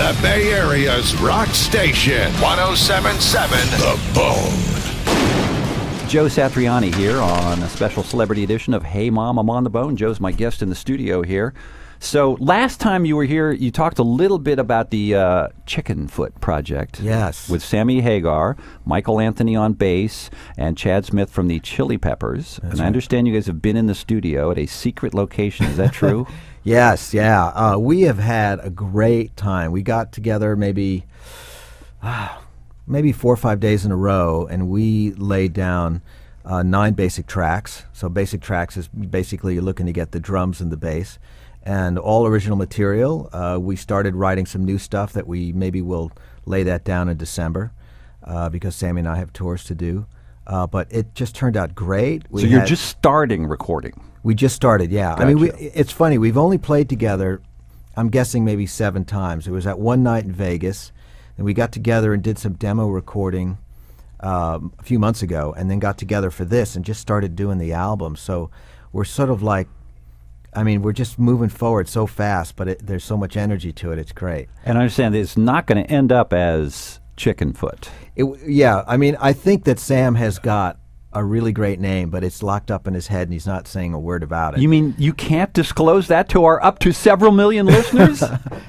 The Bay Area's rock station, 107.7 The Bone. Joe Satriani here on a special celebrity edition of Hey Mom, I'm on the Bone. Joe's my guest in the studio here. So last time you were here, you talked a little bit about the Chicken Foot project. Yes. With Sammy Hagar, Michael Anthony on bass, and Chad Smith from the Chili Peppers. That's and I right. understand you guys have been in the studio at a secret location. Is that true? Yes, yeah. We have had a great time. We got together maybe 4 or 5 days in a row, and we laid down 9 basic tracks. So basic tracks is basically you're looking to get the drums and the bass. And all original material. We started writing some new stuff that we maybe will lay that down in December because Sammy and I have tours to do. But it just turned out great. So you're just starting recording? We just started, yeah. Gotcha. I mean, it's funny. We've only played together, I'm guessing maybe 7 times. It was at one night in Vegas, and we got together and did some demo recording a few months ago, and then got together for this and just started doing the album. So we're sort of like, I mean, we're just moving forward so fast, but there's so much energy to it. It's great. And I understand that it's not going to end up as Chicken Foot. Yeah, I mean, I think that Sam has got a really great name, but it's locked up in his head, and he's not saying a word about it. You mean you can't disclose that to our up to several million listeners?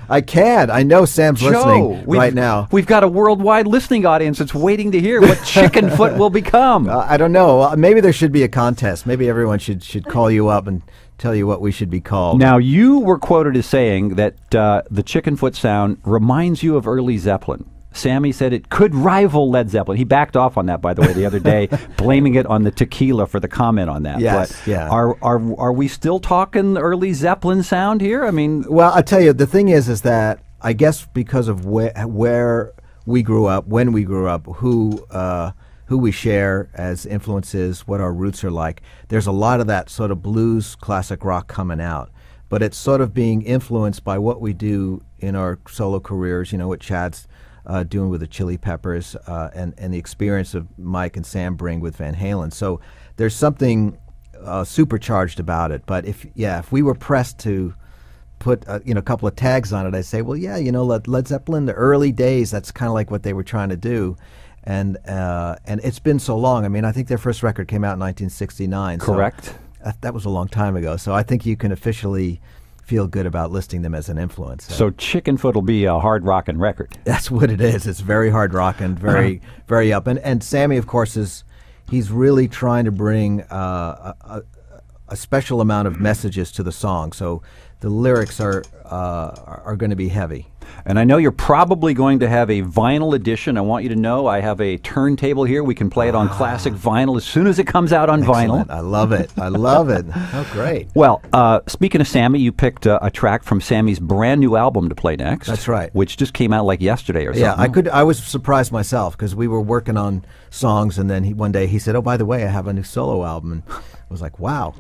I can. I know Sam's Joe, listening right now. We've got a worldwide listening audience that's waiting to hear what Chicken Foot will become. I don't know. Maybe there should be a contest. Maybe everyone should call you up and tell you what we should be called. Now, you were quoted as saying that the Chicken Foot sound reminds you of early Zeppelin. Sammy said it could rival Led Zeppelin. He backed off on that, by the way, the other day, blaming it on the tequila for the comment on that. Yes, but yeah. Are we still talking early Zeppelin sound here? I mean, well, I tell you, the thing is that I guess because of where we grew up, when we grew up, who we share as influences, what our roots are like, there's a lot of that sort of blues, classic rock coming out. But it's sort of being influenced by what we do in our solo careers, you know, what Chad's doing with the Chili Peppers and the experience of Mike and Sam bring with Van Halen. So there's something supercharged about it. But if we were pressed to put a couple of tags on it, I'd say, well, yeah, Led Zeppelin, the early days, that's kind of like what they were trying to do. And it's been so long. I mean, I think their first record came out in 1969. Correct. So that was a long time ago. So I think you can officially feel good about listing them as an influence. So Chicken Foot will be a hard rockin' record. That's what it is. It's very hard rockin', very very up. And Sammy, of course, he's really trying to bring a special amount of messages to the song. So the lyrics are going to be heavy. And I know you're probably going to have a vinyl edition. I want you to know I have a turntable here. We can play it on classic vinyl as soon as it comes out on Excellent. vinyl. I love it. I love it. Oh, great. Well, speaking of Sammy, you picked a track from Sammy's brand new album to play next. That's right. Which just came out like yesterday or something. Yeah, I was surprised myself because we were working on songs, and then one day he said, "Oh, by the way, I have a new solo album," and I was like, "Wow."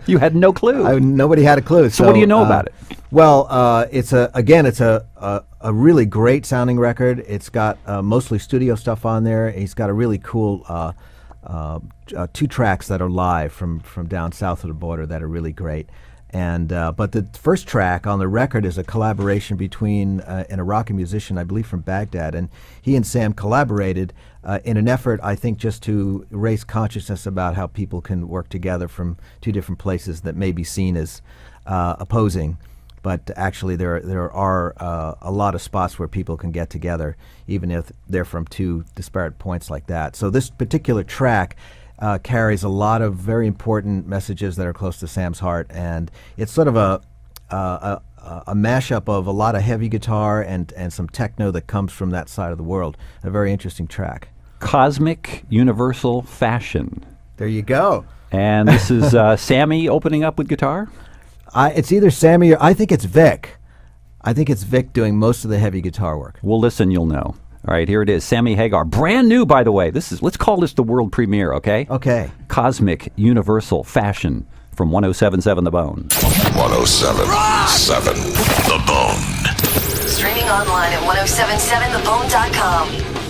You had no clue. Nobody had a clue. So what do you know about it? Well, it's a really great sounding record. It's got mostly studio stuff on there. He's got a really cool 2 tracks that are live from down south of the border that are really great. And but the first track on the record is a collaboration between an Iraqi musician, I believe from Baghdad, and he and Sam collaborated in an effort, I think, just to raise consciousness about how people can work together from 2 different places that may be seen as opposing. But actually, there are a lot of spots where people can get together, even if they're from 2 disparate points like that. So this particular track carries a lot of very important messages that are close to Sam's heart, and it's sort of a mashup of a lot of heavy guitar and some techno that comes from that side of the world. A very interesting track. Cosmic Universal Fashion. There you go. And this is Sammy opening up with guitar? It's either Sammy or I think it's Vic. I think it's Vic doing most of the heavy guitar work. Well, listen, you'll know. All right, here it is. Sammy Hagar. Brand new, by the way. Let's call this the world premiere, okay? Okay. Cosmic Universal Fashion from 107.7 The Bone. 107.7 The Bone. Streaming online at 1077thebone.com.